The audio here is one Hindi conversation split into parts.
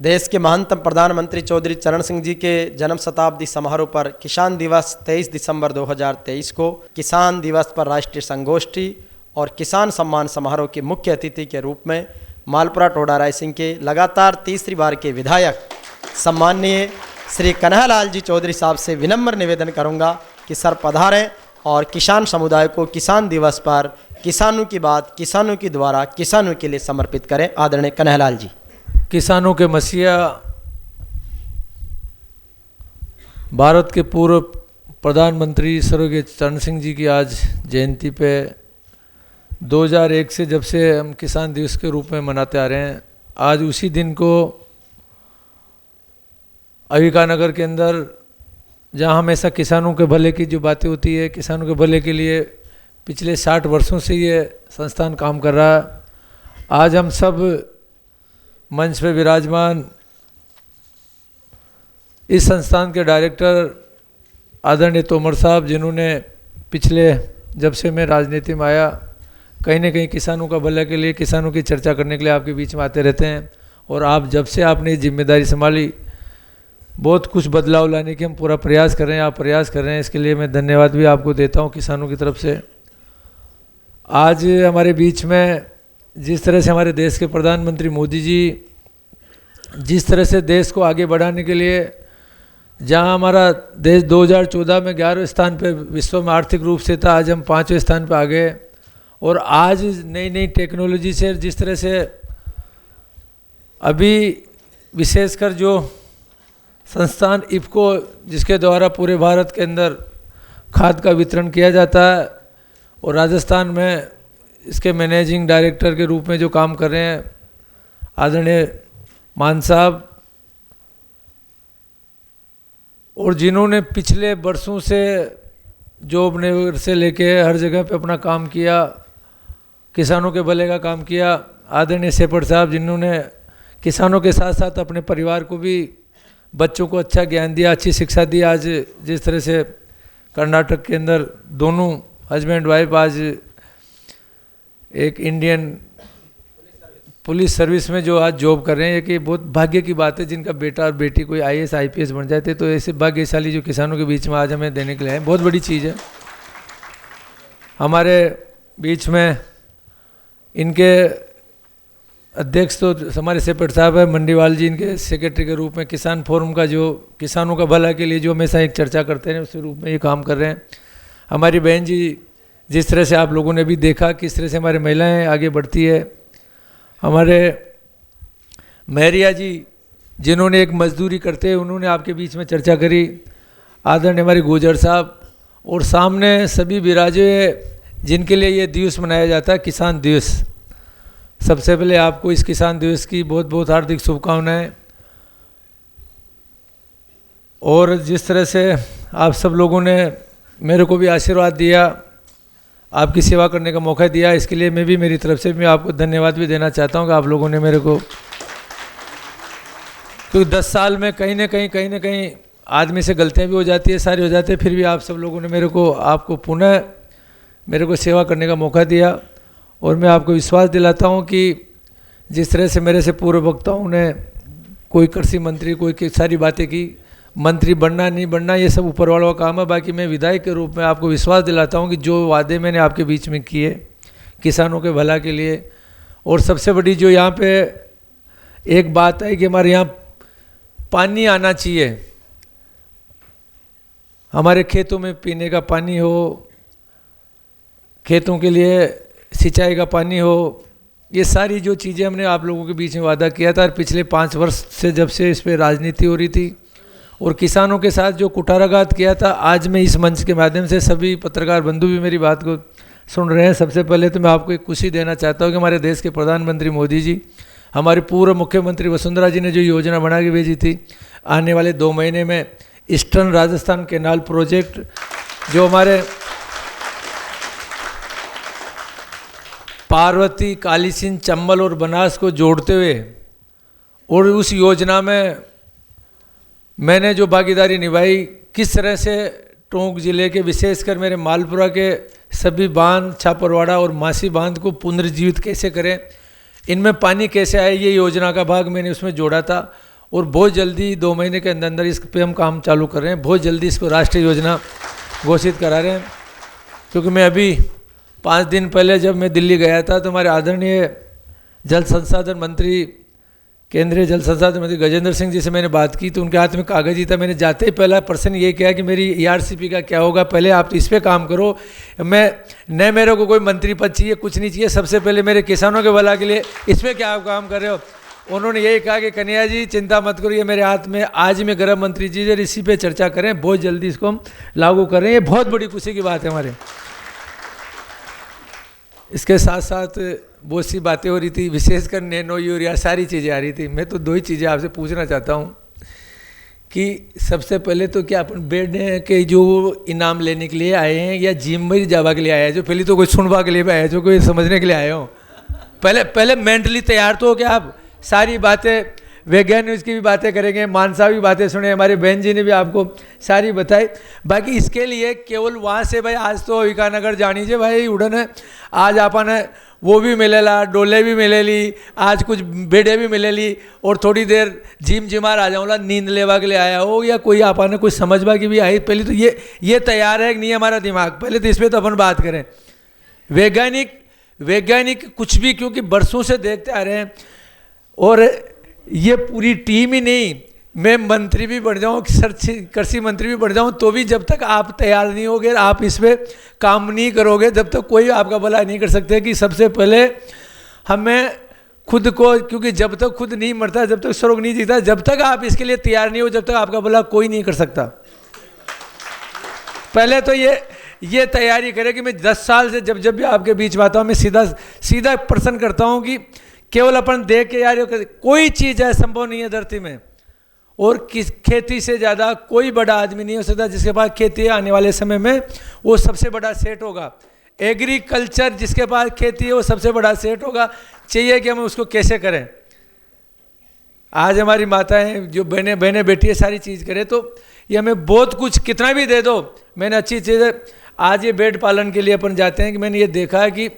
देश के महानतम प्रधानमंत्री चौधरी चरण सिंह जी के जन्म शताब्दी समारोह पर किसान दिवस 23 दिसंबर 2023 को किसान दिवस पर राष्ट्रीय संगोष्ठी और किसान सम्मान समारोह के मुख्य अतिथि के रूप में मालपुरा टोडा रायसिंह के लगातार तीसरी बार के विधायक सम्माननीय श्री कन्हैयालाल जी चौधरी साहब से विनम्र निवेदन करूंगा कि सर पधारें और किसान समुदाय को किसान दिवस पर किसानों की बात किसानों के द्वारा किसानों के लिए समर्पित करें। आदरणीय कन्हैयालाल जी। किसानों के मसीहा भारत के पूर्व प्रधानमंत्री स्वर्गीय चरण सिंह जी की आज जयंती पे 2001 से जब से हम किसान दिवस के रूप में मनाते आ रहे हैं, आज उसी दिन को अविका नगर के अंदर जहां हमेशा किसानों के भले की जो बातें होती है, किसानों के भले के लिए पिछले 60 वर्षों से ये संस्थान काम कर रहा है। आज हम सब मंच पे विराजमान इस संस्थान के डायरेक्टर आदरणीय तोमर साहब, जिन्होंने पिछले जब से मैं राजनीति में आया कहीं ना कहीं किसानों का भला के लिए, किसानों की चर्चा करने के लिए आपके बीच में आते रहते हैं। और आप जब से आपने ये जिम्मेदारी संभाली, बहुत कुछ बदलाव लाने की हम पूरा प्रयास कर रहे हैं, आप प्रयास कर रहे हैं, इसके लिए मैं धन्यवाद भी आपको देता हूँ किसानों की तरफ से। आज हमारे बीच में जिस तरह से हमारे देश के प्रधानमंत्री मोदी जी जिस तरह से देश को आगे बढ़ाने के लिए, जहां हमारा देश 2014 में 11वें स्थान पे विश्व में आर्थिक रूप से था, आज हम 5वें स्थान पे आ गए। और आज नई नई टेक्नोलॉजी से जिस तरह से अभी विशेषकर जो संस्थान इफको, जिसके द्वारा पूरे भारत के अंदर खाद का वितरण किया जाता है, और राजस्थान में इसके मैनेजिंग डायरेक्टर के रूप में जो काम कर रहे हैं आदरणीय मान साहब, और जिन्होंने पिछले वर्षों से जॉब नेवर से लेके हर जगह पे अपना काम किया, किसानों के भले का काम किया, आदरणीय सेपट साहब, जिन्होंने किसानों के साथ साथ अपने परिवार को भी, बच्चों को अच्छा ज्ञान दिया, अच्छी शिक्षा दी। आज जिस तरह से कर्नाटक के अंदर दोनों हस्बैंड वाइफ आज एक इंडियन पुलिस सर्विस में जो आज जॉब कर रहे हैं, कि बहुत भाग्य की बात है जिनका बेटा और बेटी कोई IAS IPS बन जाते। तो ऐसे भाग्यशाली जो किसानों के बीच में आज हमें देने के लिए आए, बहुत बड़ी चीज़ है। हमारे बीच में इनके अध्यक्ष तो हमारे सेपट साहब है, मंडीवाल जी इनके सेक्रेटरी के रूप में किसान फोरम का जो किसानों का भला के लिए जो हमेशा एक चर्चा करते हैं, उस रूप में ये काम कर रहे हैं। हमारी बहन जी, जिस तरह से आप लोगों ने भी देखा किस तरह से हमारी महिलाएं आगे बढ़ती है। हमारे महरिया जी, जिन्होंने एक मजदूरी करते हैं, उन्होंने आपके बीच में चर्चा करी। आदरणीय हमारे गुजर साहब, और सामने सभी विराजे जिनके लिए ये दिवस मनाया जाता है, किसान दिवस। सबसे पहले आपको इस किसान दिवस की बहुत बहुत हार्दिक शुभकामनाएं। और जिस तरह से आप सब लोगों ने मेरे को भी आशीर्वाद दिया, आपकी सेवा करने का मौका दिया, इसके लिए मैं भी मेरी तरफ से मैं आपको धन्यवाद भी देना चाहता हूं कि आप लोगों ने मेरे को, क्योंकि 10 साल में कहीं ना कहीं आदमी से गलतियां भी हो जाती है, सारी हो जाती है, फिर भी आप सब लोगों ने मेरे को, आपको पुनः मेरे को सेवा करने का मौका दिया। और मैं आपको विश्वास दिलाता हूं कि जिस तरह से मेरे से पूर्व वक्ताओं ने कोई कृषि मंत्री, कोई सारी बातें की, मंत्री बनना नहीं बनना ये सब ऊपर वालों का काम है। बाकी मैं विधायक के रूप में आपको विश्वास दिलाता हूं कि जो वादे मैंने आपके बीच में किए किसानों के भला के लिए, और सबसे बड़ी जो यहाँ पे एक बात है कि हमारे यहाँ पानी आना चाहिए, हमारे खेतों में पीने का पानी हो, खेतों के लिए सिंचाई का पानी हो, ये सारी जो चीज़ें हमने आप लोगों के बीच में वादा किया था। और पिछले 5 वर्ष से जब से इस पर राजनीति हो रही थी और किसानों के साथ जो कुठाराघात किया था, आज मैं इस मंच के माध्यम से सभी पत्रकार बंधु भी मेरी बात को सुन रहे हैं। सबसे पहले तो मैं आपको एक खुशी देना चाहता हूँ कि हमारे देश के प्रधानमंत्री मोदी जी, हमारे पूर्व मुख्यमंत्री वसुंधरा जी ने जो योजना बना के भेजी थी, आने वाले 2 महीने में ईस्टर्न राजस्थान कैनाल प्रोजेक्ट, जो हमारे पार्वती, कालीसिंध, चंबल और बनास को जोड़ते हुए, और उस योजना में मैंने जो भागीदारी निभाई, किस तरह से टोंक जिले के विशेषकर मेरे मालपुरा के सभी बांध, छापरवाड़ा और मासी बांध को पुनर्जीवित कैसे करें, इनमें पानी कैसे आए, ये योजना का भाग मैंने उसमें जोड़ा था। और बहुत जल्दी 2 महीने के अंदर अंदर इस पे हम काम चालू कर रहे हैं। बहुत जल्दी इसको राष्ट्रीय योजना घोषित करा रहे हैं। क्योंकि मैं अभी 5 दिन पहले जब मैं दिल्ली गया था तो हमारे आदरणीय जल संसाधन मंत्री, केंद्रीय जल संसाधन मंत्री गजेंद्र सिंह जी से मैंने बात की, तो उनके हाथ में कागज ही था। मैंने जाते ही पहला प्रश्न ये किया कि मेरी ERCP का क्या होगा, पहले आप तो इस पे काम करो। मैं मेरे को कोई मंत्री पद चाहिए, कुछ नहीं चाहिए, सबसे पहले मेरे किसानों के भला के लिए इस पर क्या आप काम कर रहे हो। उन्होंने यही कहा कि कन्हैया जी चिंता मत करो, ये मेरे हाथ में, आज मैं गृह मंत्री जी से इसी पे चर्चा करें, बहुत जल्दी इसको हम लागू करें। ये बहुत बड़ी खुशी की बात है हमारे। इसके साथ साथ बहुत सी बातें हो रही थी, विशेषकर नैनो यूरिया, सारी चीज़ें आ रही थी। मैं तो 2 ही चीज़ें आपसे पूछना चाहता हूँ कि सबसे पहले तो क्या अपन बेड के जो इनाम लेने के लिए आए हैं या जिम में जावा के लिए आए हैं, जो पहले तो कोई सुनवा के लिए भी आए हैं, जो कोई समझने के लिए आए हो, पहले मेंटली तैयार तो हो क्या आप। सारी बातें वैज्ञानिक की भी बातें करेंगे, मानसा भी बातें सुने, हमारे बहन जी ने भी आपको सारी बताई। बाकी इसके लिए केवल वहाँ से भाई आज तो ईकानगर जानी चाहिए भाई उड़न है, आज आपन वो भी मिलेला, डोले भी मिलेली, आज कुछ बेड़े भी मिलेली, और थोड़ी देर जिम जिमार आ जाऊँगा, नींद लेवा के लिए आया हो या कोई आपने कुछ समझवा की भी आई। पहले तो ये तैयार है कि नहीं हमारा दिमाग, पहले तो इस पर तो अपन बात करें। वैज्ञानिक कुछ भी, क्योंकि बरसों से देखते आ रहे हैं, और ये पूरी टीम ही नहीं, मैं मंत्री भी बन जाऊँ, कृषि मंत्री भी बन जाऊँ, तो भी जब तक आप तैयार नहीं होगे, आप इस पर काम नहीं करोगे, जब तक कोई आपका भला नहीं कर सकते। कि सबसे पहले हमें खुद को, क्योंकि जब तक खुद नहीं मरता, जब तक स्वर्ग नहीं जीता, जब तक आप इसके लिए तैयार नहीं हो, जब तक आपका भला कोई नहीं कर सकता। पहले तो ये तैयारी करें कि मैं 10 साल से जब भी आपके बीच में आता हूँ, मैं सीधा प्रश्न करता हूँ कि केवल अपन देख के यार कोई चीज़ है संभव नहीं है धरती में, और किस खेती से ज़्यादा कोई बड़ा आदमी नहीं हो सकता जिसके पास खेती है, आने वाले समय में वो सबसे बड़ा सेठ होगा। एग्रीकल्चर जिसके पास खेती है वो सबसे बड़ा सेठ होगा। चाहिए कि हम उसको कैसे करें। आज हमारी माताएं जो बहनें बेटी है सारी चीज़ करें, तो ये हमें बहुत कुछ कितना भी दे दो। मैंने अच्छी चीज़ है, आज ये भेड़ पालन के लिए अपन जाते हैं कि मैंने ये देखा है कि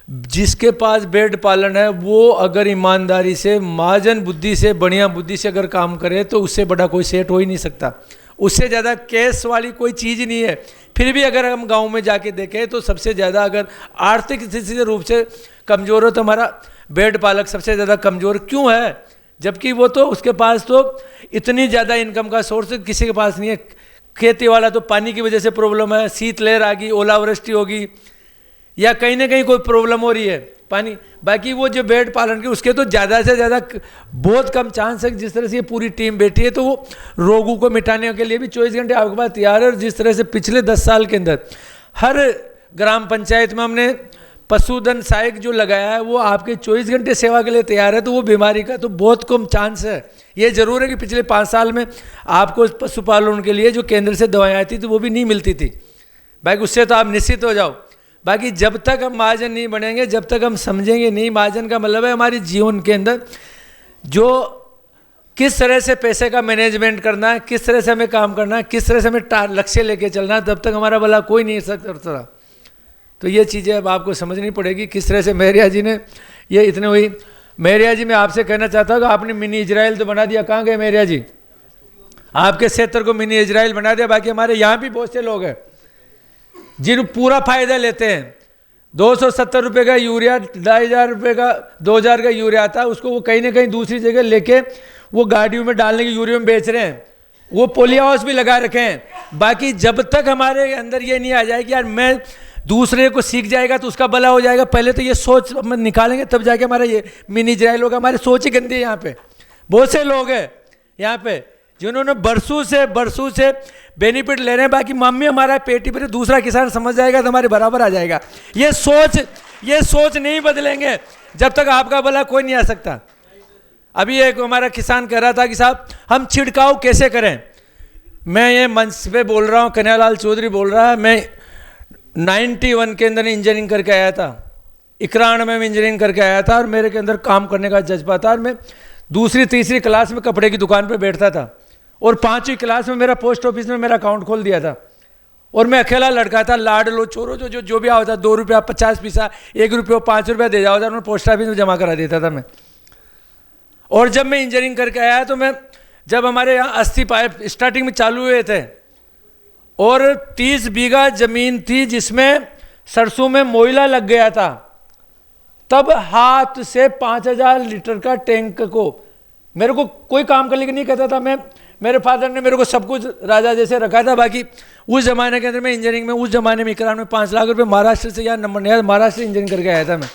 जिसके पास भेड़ पालन है वो अगर ईमानदारी से, महाजन बुद्धि से, बढ़िया बुद्धि से अगर काम करे तो उससे बड़ा कोई सेठ हो ही नहीं सकता। उससे ज़्यादा कैश वाली कोई चीज़ नहीं है। फिर भी अगर हम गांव में जाके देखें तो सबसे ज़्यादा अगर आर्थिक स्थिति से रूप से कमज़ोर हो तो हमारा भेड़ पालक सबसे ज़्यादा कमज़ोर क्यों है, जबकि वो तो उसके पास तो इतनी ज़्यादा इनकम का सोर्स किसी के पास नहीं है। खेती वाला तो पानी की वजह से प्रॉब्लम है, शीत लहर आ गई, ओलावृष्टि होगी, या कहीं ना कहीं कोई प्रॉब्लम हो रही है पानी। बाकी वो जो भेड़ पालन के उसके तो ज़्यादा से ज़्यादा बहुत कम चांस है। जिस तरह से ये पूरी टीम बैठी है तो वो रोगों को मिटाने के लिए भी 24 घंटे आपके पास तैयार है। और जिस तरह से पिछले 10 साल के अंदर हर ग्राम पंचायत में हमने पशुधन सहायक जो लगाया है वो आपके 24 घंटे सेवा के लिए तैयार है, तो वो बीमारी का तो बहुत कम चांस है। ये जरूर है कि पिछले 5 साल में आपको पशुपालन के लिए जो केंद्र से दवाएँ आती थी वो भी नहीं मिलती थी। भाई उससे तो आप निश्चित हो जाओ। बाकी जब तक हम महाजन नहीं बनेंगे, जब तक हम समझेंगे नहीं, महाजन का मतलब है हमारे जीवन के अंदर जो किस तरह से पैसे का मैनेजमेंट करना है, किस तरह से हमें काम करना है, किस तरह से हमें लक्ष्य लेके चलना है, तब तक हमारा भला कोई नहीं सकता। तो ये चीज़ें अब आपको समझनी पड़ेगी। किस तरह से मेहरिया जी ने ये इतने हुई। मेहरिया जी मैं आपसे कहना चाहता हूँ कि आपने मिनी इजराइल तो बना दिया, कहाँ गए मेहरिया जी? आपके क्षेत्र को मिनी इजराइल बना दिया। बाकी हमारे यहाँ भी बहुत से लोग हैं जिन पूरा फायदा लेते हैं। 270 रुपये का यूरिया, 2500 रुपये का, 2000 का यूरिया आता है, उसको वो कहीं ना कहीं दूसरी जगह लेके वो गाड़ियों में डालने की यूरिया में बेच रहे हैं। वो पोलियो हाउस भी लगा रखे हैं। बाकी जब तक हमारे अंदर ये नहीं आ जाए कि यार मैं दूसरे को सीख जाएगा तो उसका भला हो जाएगा, पहले तो ये सोच हम निकालेंगे तब जाके हमारा ये मिनी इजराइल होगा। हमारी सोच ही गंदी है। यहाँ पे बहुत से लोग हैं यहाँ पे जिन्होंने बरसों से बेनिफिट ले रहे हैं। बाकी मम्मी हमारा पेटी पर दूसरा किसान समझ जाएगा तो हमारे बराबर आ जाएगा। ये सोच नहीं बदलेंगे जब तक आपका भला कोई नहीं आ सकता। अभी एक हमारा किसान कह रहा था कि साहब हम छिड़काव कैसे करें। मैं ये मंच पे बोल रहा हूँ, कन्हैयालाल चौधरी बोल रहा है। मैं 91 के अंदर इंजीनियरिंग करके आया था, 91 में इंजीनियरिंग करके आया था और मेरे के अंदर काम करने का जज्बा था। और मैं दूसरी तीसरी क्लास में कपड़े की दुकान पे बैठता था और 5वीं क्लास में मेरा पोस्ट ऑफिस में मेरा अकाउंट खोल दिया था। और मैं अकेला लड़का था, लाड लो छोरो जो भी आता 2 रुपया 50 पैसा 1 रुपया 5 रुपया दे जाओ था, उन्होंने पोस्ट ऑफिस में जमा करा देता था मैं। और जब मैं इंजीनियरिंग करके आया तो मैं जब हमारे यहाँ 80 पाइप स्टार्टिंग में चालू हुए थे और 30 बीघा ज़मीन थी जिसमें सरसों में मोइला लग गया था, तब हाथ से 5000 लीटर का टैंक को मेरे को कोई काम करने के नहीं कहता था। मैं, मेरे फादर ने मेरे को सब कुछ राजा जैसे रखा था। बाकी उस ज़माने के अंदर मैं इंजीनियरिंग में, उस ज़माने में इकरार में 5 लाख रुपए महाराष्ट्र से या नंबर नहीं, महाराष्ट्र से इंजीनियरिंग करके आया था मैं।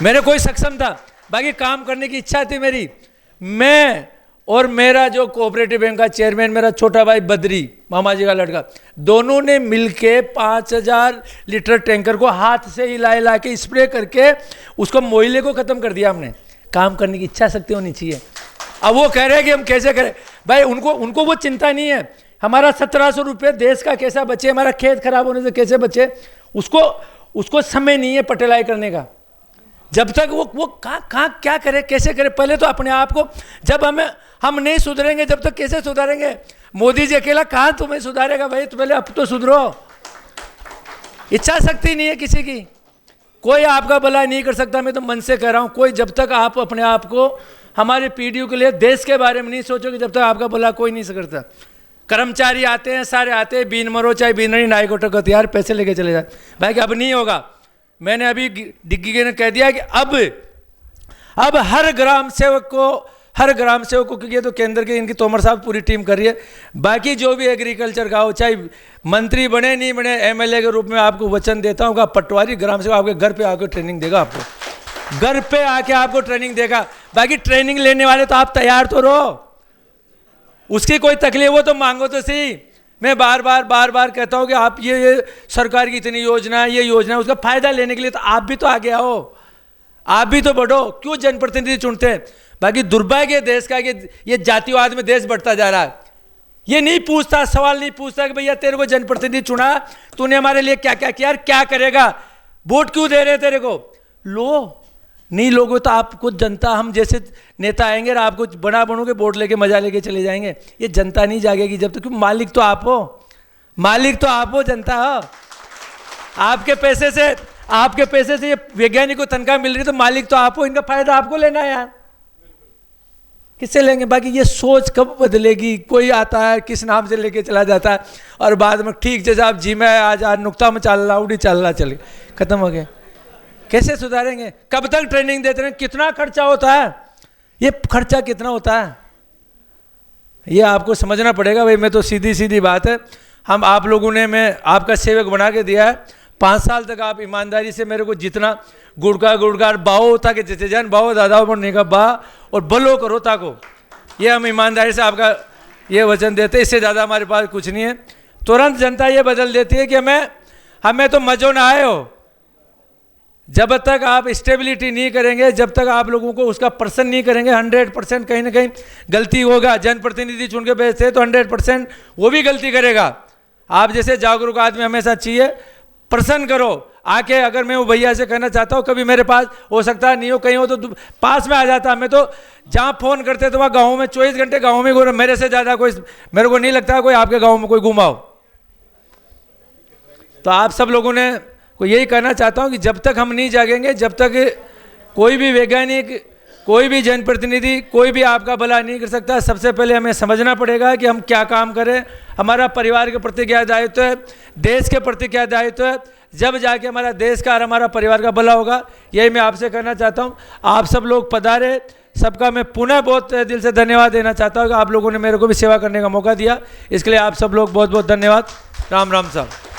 मेरे कोई सक्षम था, बाकी काम करने की इच्छा थी मेरी। मैं और मेरा जो कोऑपरेटिव बैंक का चेयरमैन, मेरा छोटा भाई बद्री, मामा जी का लड़का, दोनों ने मिलके 5000 लीटर टैंकर को हाथ से हिला के स्प्रे करके उसको मोइले को ख़त्म कर दिया हमने। काम करने की इच्छा शक्ति होनी चाहिए। अब वो कह रहे हैं कि हम कैसे करें, भाई उनको वो चिंता नहीं है हमारा 1700 रुपये देश का कैसा बचे, हमारा खेत खराब होने से कैसे बचे, उसको समय नहीं है पटेलाई करने का। जब तक वो कहाँ क्या करे, कैसे करे, पहले तो अपने आप को, जब हम नहीं सुधरेंगे जब तक कैसे सुधारेंगे। मोदी जी अकेला कहाँ तुम्हें सुधारेगा भाई, तो पहले अब तो सुधरो। इच्छा शक्ति नहीं है किसी की, कोई आपका भला नहीं कर सकता। मैं तो मन से कह रहा हूँ, कोई जब तक आप अपने आप को, हमारे पीढ़ियों के लिए, देश के बारे में नहीं सोचोगे, जब तक आपका भला कोई नहीं करता। कर्मचारी आते हैं, सारे आते हैं, बीन मरो चाहे बीन नहीं, नाई को टकत यार पैसे लेके चले जाए। भाई अब नहीं होगा। मैंने अभी डिग्गी ने कह दिया कि अब हर ग्राम सेवक को, क्योंकि ये तो केंद्र के इनकी तोमर साहब पूरी टीम कर रही है, बाकी जो भी एग्रीकल्चर का हो, चाहे मंत्री बने नहीं बने, एमएलए के रूप में आपको वचन देता हूँ, पटवारी ग्राम सेवक आपके घर पे आकर ट्रेनिंग देगा, आपको घर पे आके आपको ट्रेनिंग देगा। बाकी ट्रेनिंग लेने वाले तो आप तैयार तो रहो, उसकी कोई तकलीफ हो तो मांगो तो सही। मैं बार बार कहता हूँ कि आप ये सरकार की इतनी योजना है, ये योजना है, उसका फायदा लेने के लिए तो आप भी तो आगे आओ, आप भी तो बढ़ो। क्यों जनप्रतिनिधि चुनते हैं? बाकी दुर्भाग्य देश का कि ये जातिवाद में देश बढ़ता जा रहा है। ये नहीं पूछता, सवाल नहीं पूछता कि भैया तेरे को जनप्रतिनिधि चुना, तूने हमारे लिए क्या क्या किया, यार क्या करेगा, वोट क्यों दे रहे तेरे को, लो नहीं लोगों तो आपको जनता, हम जैसे नेता आएंगे और आपको बना बनोगे, वोट लेके मजा लेके चले जाएंगे। ये जनता नहीं जागेगी जब तक, क्योंकि मालिक तो आप हो, जनता हो। आपके पैसे से ये वैज्ञानिक को तनख्वाह मिल रही, तो मालिक तो आप हो, इनका फायदा आपको लेना है यार, किससे लेंगे? बाकी ये सोच कब बदलेगी? कोई आता है किस नाम से लेके चला जाता है और बाद में ठीक जैसे आप जी में आज नुक्ता में चल रहा, उड़ी चल रहा, चले खत्म हो गया। कैसे सुधारेंगे? कब तक ट्रेनिंग देते हैं? कितना खर्चा होता है, ये खर्चा कितना होता है, ये आपको समझना पड़ेगा। भाई मैं तो सीधी बात है, हम आप लोगों ने, मैं आपका सेवक बना के दिया है, 5 साल तक आप ईमानदारी से मेरे को जितना गुड़कार बाहो ताकि जैसे जान बाहो दादा बनने का बा और बलो करो ताको, ये हम ईमानदारी से आपका ये वचन देते हैं। इससे ज़्यादा हमारे पास कुछ नहीं है। तुरंत जनता ये बदल देती है कि हमें तो मज़ो ना आए हो। जब तक आप स्टेबिलिटी नहीं करेंगे, जब तक आप लोगों को उसका पर्सन नहीं करेंगे, 100% कहीं ना कहीं गलती होगा। जनप्रतिनिधि चुन के भेजते तो 100% वो भी गलती करेगा। आप जैसे जागरूक आदमी हमेशा चाहिए, प्रसन्न करो आके। अगर मैं वो भैया से कहना चाहता हूँ, कभी मेरे पास हो सकता है नहीं हो, कहीं हो तो पास में आ जाता। मैं तो जहाँ फ़ोन करते तो वहाँ गाँव में 24 घंटे गाँव में घूम, मेरे से ज़्यादा कोई, मेरे को नहीं लगता कोई आपके गाँव में कोई घुमाओ। तो आप सब लोगों ने को यही कहना चाहता हूँ कि जब तक हम नहीं जागेंगे, जब तक कोई भी वैज्ञानिक, कोई भी जनप्रतिनिधि, कोई भी आपका भला नहीं कर सकता। सबसे पहले हमें समझना पड़ेगा कि हम क्या काम करें, हमारा परिवार के प्रति क्या दायित्व है, देश के प्रति क्या दायित्व है। जब जाके हमारा देश का और हमारा परिवार का भला होगा, यही मैं आपसे कहना चाहता हूँ। आप सब लोग पधारे, सबका मैं पुनः बहुत दिल से धन्यवाद देना चाहता हूँ कि आप लोगों ने मेरे को भी सेवा करने का मौका दिया। इसके लिए आप सब लोग बहुत बहुत धन्यवाद। राम राम साहब।